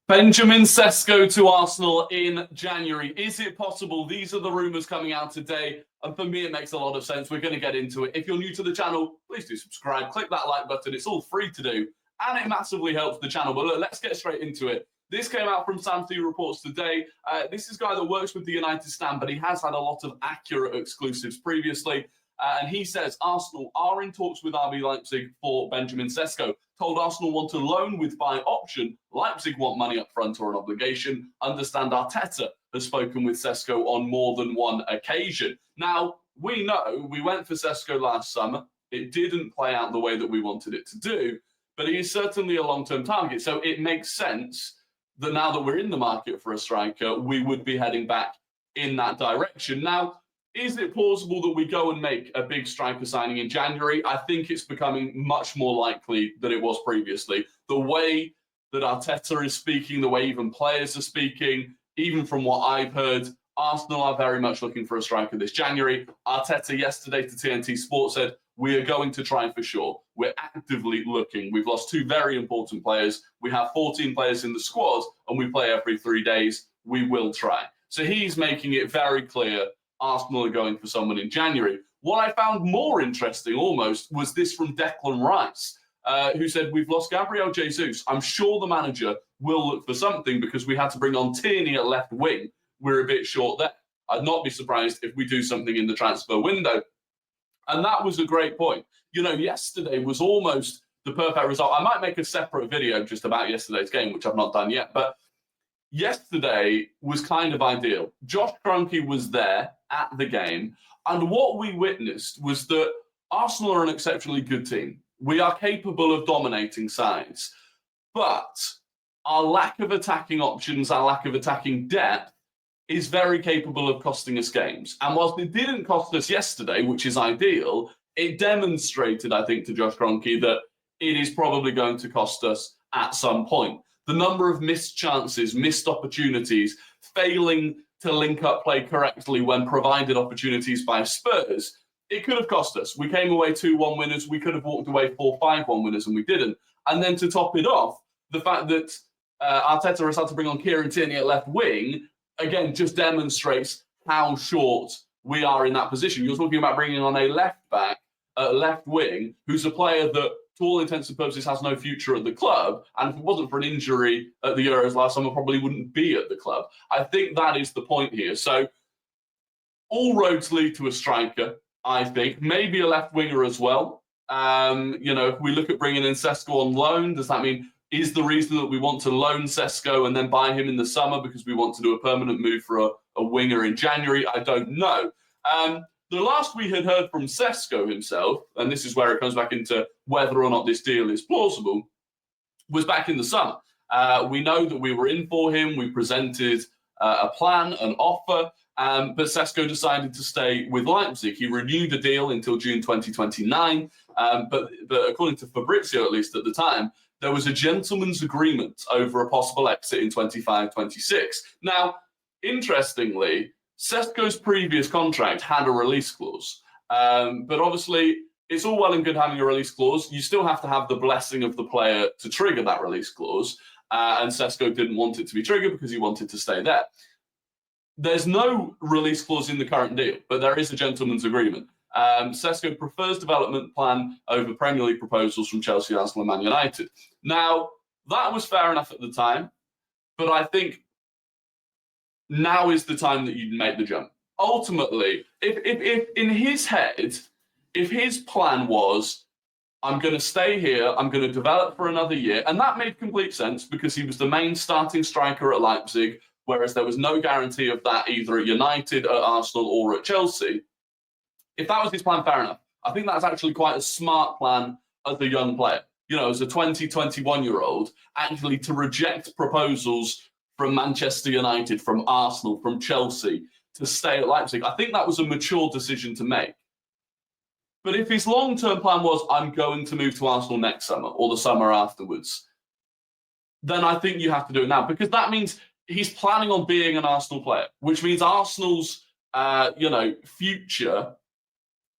Benjamin Sesko to Arsenal in January. Is it possible? These are the rumours coming out today. And for me, it makes a lot of sense. We're going to get into it. If you're new to the channel, please do subscribe. Click that like button. It's all free to do. And it massively helps the channel. But look, let's get straight into it. This came out from Sam T Reports today. This is a guy that works with the United stand, but he has had a lot of accurate exclusives previously. And he says Arsenal are in talks with RB Leipzig for Benjamin Sesko. Told Arsenal want a loan with buy option. Leipzig want money up front or an obligation. Understand Arteta has spoken with Sesko on more than one occasion. Now, we know we went for Sesko last summer. It didn't play out the way that we wanted it to do, but he is certainly a long-term target. So it makes sense that now that we're in the market for a striker, we would be heading back in that direction. Now, is it plausible that we go and make a big striker signing in January? I think it's becoming much more likely than it was previously. The way that Arteta is speaking, the way even players are speaking, even from what I've heard, Arsenal are very much looking for a striker this January. Arteta yesterday to TNT Sports said, we are going to try for sure. We're actively looking. We've lost two very important players. We have 14 players in the squad, and we play every 3 days. We will try. So he's making it very clear Arsenal are going for someone in January. What I found more interesting almost was this from Declan Rice, who said, we've lost Gabriel Jesus. I'm sure the manager will look for something because we had to bring on Tierney at left wing. We're a bit short there. I'd not be surprised if we do something in the transfer window. And that was a great point. You know, yesterday was almost the perfect result. I might make a separate video just about yesterday's game, which I've not done yet. But yesterday was kind of ideal. Josh Kroenke was there at the game. And what we witnessed was that Arsenal are an exceptionally good team. We are capable of dominating sides. But our lack of attacking options, our lack of attacking depth is very capable of costing us games. And whilst it didn't cost us yesterday, which is ideal, it demonstrated, I think, to Josh Kroenke that it is probably going to cost us at some point. The number of missed chances, missed opportunities, failing to link up play correctly when provided opportunities by Spurs, it could have cost us. We came away 2-1 winners. We could have walked away 4-5-1 winners, and we didn't. And then to top it off, the fact that Arteta has had to bring on Kieran Tierney at left wing, again, just demonstrates how short we are in that position. You're talking about bringing on a left back, left wing, who's a player that, to all intents and purposes, has no future at the club. And if it wasn't for an injury at the Euros last summer, probably wouldn't be at the club. I think that is the point here. So all roads lead to a striker, I think. Maybe a left winger as well. You know, if we look at bringing in Sesko on loan, does that mean, is the reason that we want to loan Sesko and then buy him in the summer because we want to do a permanent move for a winger in January? I don't know. The last we had heard from Sesko himself, and this is where it comes back into whether or not this deal is plausible, was back in the summer. We know that we were in for him. We presented a plan, an offer, but Sesko decided to stay with Leipzig. He renewed the deal until June 2029, but according to Fabrizio, at least at the time, there was a gentleman's agreement over a possible exit in 25-26. Now, interestingly, Sesko's previous contract had a release clause, but obviously it's all well and good having a release clause. You still have to have the blessing of the player to trigger that release clause, and Sesko didn't want it to be triggered because he wanted to stay there. There's no release clause in the current deal, but there is a gentleman's agreement. Sesko prefers development plan over Premier League proposals from Chelsea, Arsenal, and Man United. Now, that was fair enough at the time, but I think now is the time that you make the jump. Ultimately, if in his head, if his plan was, I'm going to stay here, I'm going to develop for another year, and that made complete sense because he was the main starting striker at Leipzig, whereas there was no guarantee of that either at United, at Arsenal, or at Chelsea. If that was his plan, fair enough. I think that's actually quite a smart plan as a young player. You know, as a 20, 21-year-old, actually to reject proposals from Manchester United, from Arsenal, from Chelsea, to stay at Leipzig. I think that was a mature decision to make. But if his long-term plan was, I'm going to move to Arsenal next summer or the summer afterwards, then I think you have to do it now, because that means he's planning on being an Arsenal player, which means Arsenal's, future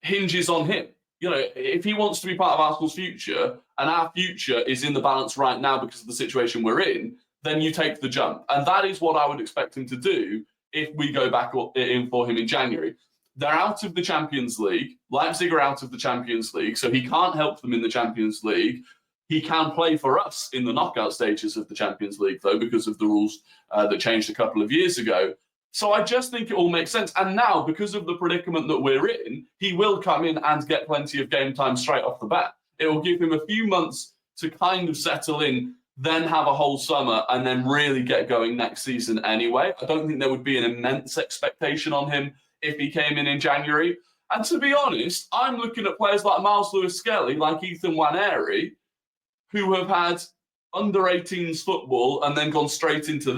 hinges on him. You know, if he wants to be part of Arsenal's future, and our future is in the balance right now because of the situation we're in, then you take the jump. And that is what I would expect him to do if we go back in for him in January. They're out of the Champions League. Leipzig are out of the Champions League, so he can't help them in the Champions League. He can play for us in the knockout stages of the Champions League, though, because of the rules that changed a couple of years ago. So I just think it all makes sense. And now, because of the predicament that we're in, he will come in and get plenty of game time straight off the bat. It will give him a few months to kind of settle in, then have a whole summer, and then really get going next season anyway. I don't think there would be an immense expectation on him if he came in January. And to be honest, I'm looking at players like Miles Lewis-Skelly, like Ethan Nwaneri, who have had under-18s football and then gone straight into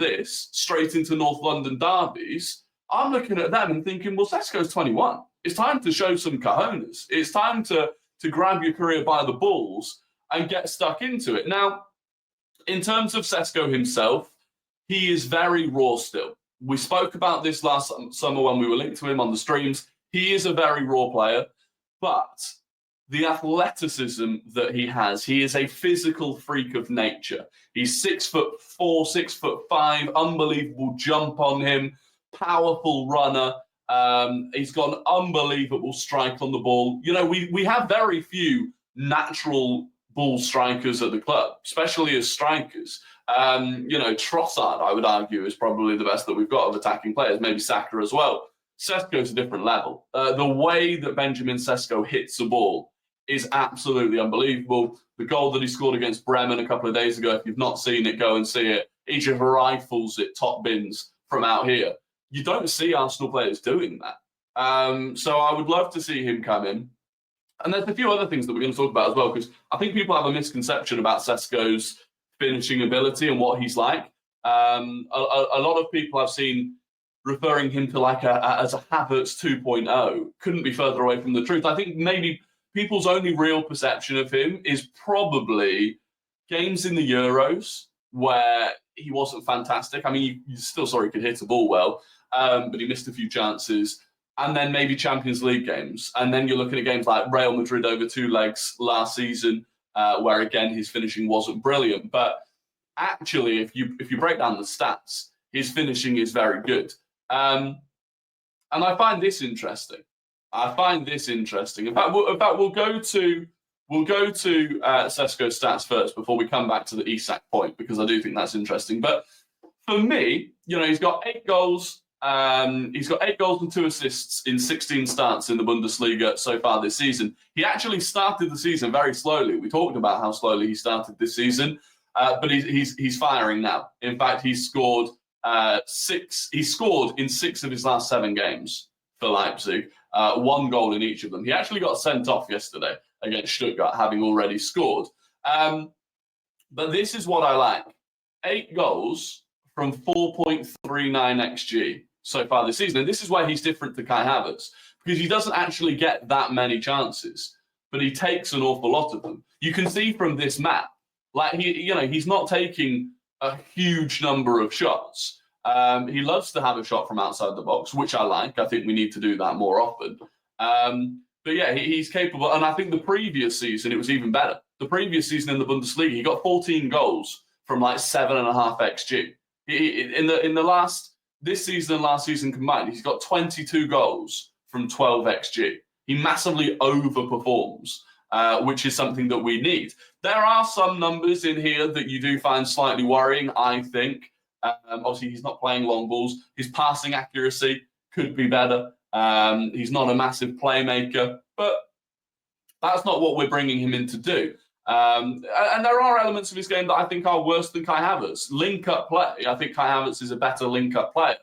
North London derbies. I'm looking at them and thinking, well, Sesko's 21. It's time to show some cojones. It's time to grab your career by the balls and get stuck into it. Now, in terms of Sesko himself, he is very raw still. We spoke about this last summer when we were linked to him on the streams. He is a very raw player, but the athleticism that he has, he is a physical freak of nature. He's 6'4", 6'5", unbelievable jump on him, powerful runner. He's got an unbelievable strike on the ball. You know, we have very few natural ball strikers at the club, especially as strikers. You know, Trossard, I would argue, is probably the best that we've got of attacking players, maybe Saka as well. Sesko's a different level. The way that Benjamin Sesko hits the ball is absolutely unbelievable. The goal that he scored against Bremen a couple of days ago, if you've not seen it, go and see it. He just rifles it top bins from out here. You don't see Arsenal players doing that. So I would love to see him come in. And there's a few other things that we're going to talk about as well, because I think people have a misconception about Sesko's finishing ability and what he's like. A lot of people I've seen referring him to like as a Havertz 2.0 couldn't be further away from the truth. I think maybe people's only real perception of him is probably games in the Euros where he wasn't fantastic. I mean, you still saw he could hit the ball well, but he missed a few chances. And then maybe Champions League games. And then you're looking at games like Real Madrid over two legs last season, where, again, his finishing wasn't brilliant. But actually, if you break down the stats, his finishing is very good. And I find this interesting. In fact, we'll go to Sesko's stats first before we come back to the Isak point, because I do think that's interesting. But for me, you know, he's got 8 goals. He's got 8 goals and 2 assists in 16 starts in the Bundesliga so far this season. He actually started the season very slowly. We talked about how slowly he started this season, but he's firing now. In fact, he's scored 6. He scored in 6 of his last 7 games for Leipzig. 1 goal in each of them. He actually got sent off yesterday against Stuttgart, having already scored. But this is what I like: 8 goals from 4.39 XG so far this season. And this is where he's different to Kai Havertz, because he doesn't actually get that many chances, but he takes an awful lot of them. You can see from this map, like he's not taking a huge number of shots. He loves to have a shot from outside the box, which I like. I think we need to do that more often. But yeah, he's capable. And I think the previous season, it was even better. The previous season in the Bundesliga, he got 14 goals from like 7.5 XG. This season and last season combined, he's got 22 goals from 12 XG. He massively overperforms, which is something that we need. There are some numbers in here that you do find slightly worrying, I think. Obviously, he's not playing long balls. His passing accuracy could be better. He's not a massive playmaker, but that's not what we're bringing him in to do. And there are elements of his game that I think are worse than Kai Havertz. Link-up play. I think Kai Havertz is a better link-up player.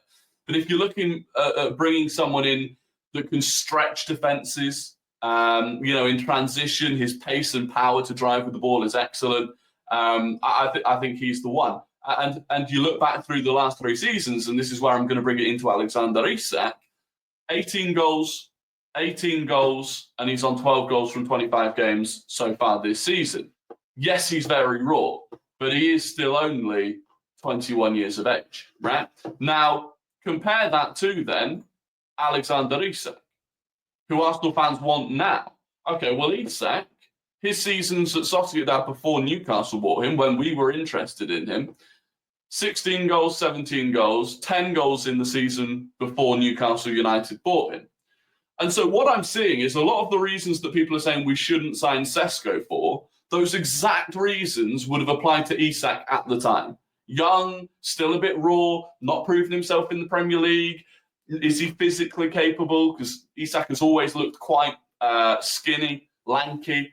But if you're looking at bringing someone in that can stretch defenses, in transition, his pace and power to drive with the ball is excellent. I think he's the one. And you look back through the last 3 seasons, and this is where I'm going to bring it into Alexander Isak. 18 goals, and he's on 12 goals from 25 games so far this season. Yes, he's very raw, but he is still only 21 years of age, right? Now, compare that to then Alexander Isak, who Arsenal fans want now. Okay, well, Isak, his seasons at Sociedad before Newcastle bought him, when we were interested in him, 16 goals, 17 goals, 10 goals in the season before Newcastle United bought him. And so what I'm seeing is a lot of the reasons that people are saying we shouldn't sign Sesko for, those exact reasons would have applied to Isak at the time. Young, still a bit raw, not proven himself in the Premier League. Is he physically capable? Because Isak has always looked quite skinny, lanky.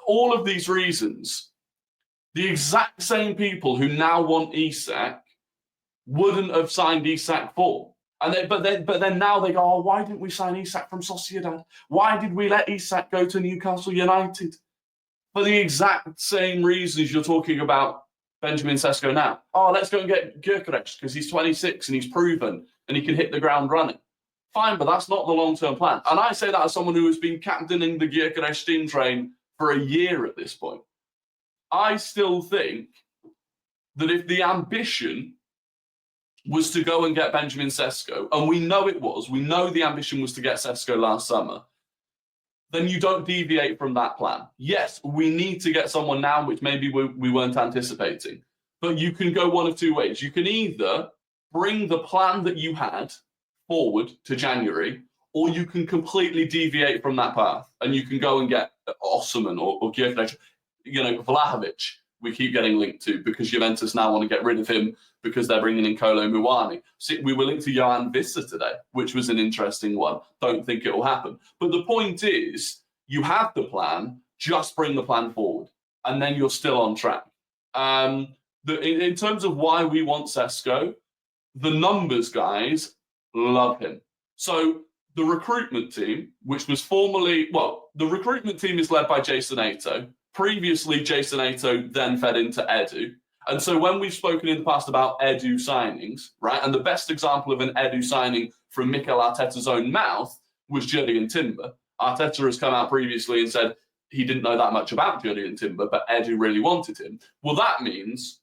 All of these reasons, the exact same people who now want Isak wouldn't have signed Isak for. But then now they go, oh, why didn't we sign Isak from Sociedad? Why did we let Isak go to Newcastle United? For the exact same reasons you're talking about Benjamin Sesko now. Oh, let's go and get Gyökeres because he's 26 and he's proven and he can hit the ground running. Fine, but that's not the long-term plan. And I say that as someone who has been captaining the Gyökeres team train for a year at this point. I still think that if the ambition was to go and get Benjamin Sesko, and we know the ambition was to get Sesko last summer, then you don't deviate from that plan. Yes, we need to get someone now, which maybe we weren't anticipating. But you can go one of two ways. You can either bring the plan that you had forward to January, or you can completely deviate from that path, and you can go and get Osman or Gyökeres, Vlahovic. We keep getting linked to because Juventus now want to get rid of him because they're bringing in Kolo Muani. See, we were linked to Johan Vissa today, which was an interesting one. Don't think it will happen. But the point is, you have the plan, just bring the plan forward, and then you're still on track. In terms of why we want Sesko, the numbers guys love him. So the recruitment team, which was formerly, the recruitment team is led by Jason Ato. Previously, Jason Ato then fed into Edu. And so when we've spoken in the past about Edu signings, right, and the best example of an Edu signing from Mikel Arteta's own mouth was Jurriën Timber. Arteta has come out previously and said he didn't know that much about Jurriën Timber, but Edu really wanted him. Well, that means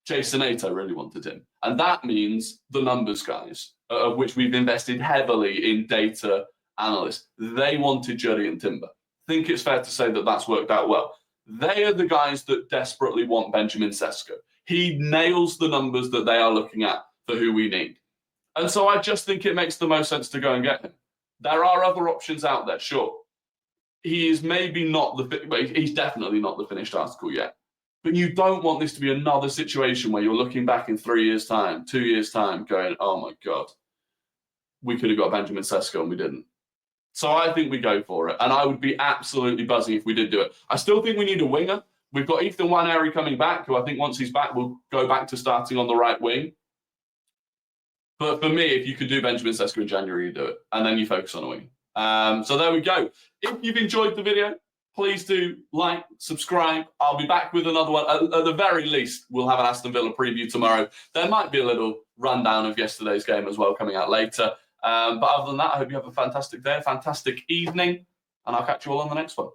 Jason Ato really wanted him. And that means the numbers guys, of which we've invested heavily in data analysts. They wanted Jurriën Timber. I think it's fair to say that that's worked out well. They are the guys that desperately want Benjamin Sesko. He nails the numbers that they are looking at for who we need. And so I just think it makes the most sense to go and get him. There are other options out there, sure. He is maybe not he's definitely not the finished article yet. But you don't want this to be another situation where you're looking back in 3 years' time, 2 years' time, going, oh my God, we could have got Benjamin Sesko and we didn't. So I think we go for it. And I would be absolutely buzzing if we did do it. I still think we need a winger. We've got Ethan Nwaneri coming back, who I think once he's back, will go back to starting on the right wing. But for me, if you could do Benjamin Sesko in January, you do it. And then you focus on a wing. So there we go. If you've enjoyed the video, please do like, subscribe. I'll be back with another one. At the very least, we'll have an Aston Villa preview tomorrow. There might be a little rundown of yesterday's game as well coming out later. But other than that, I hope you have a fantastic day, a fantastic evening, and I'll catch you all on the next one.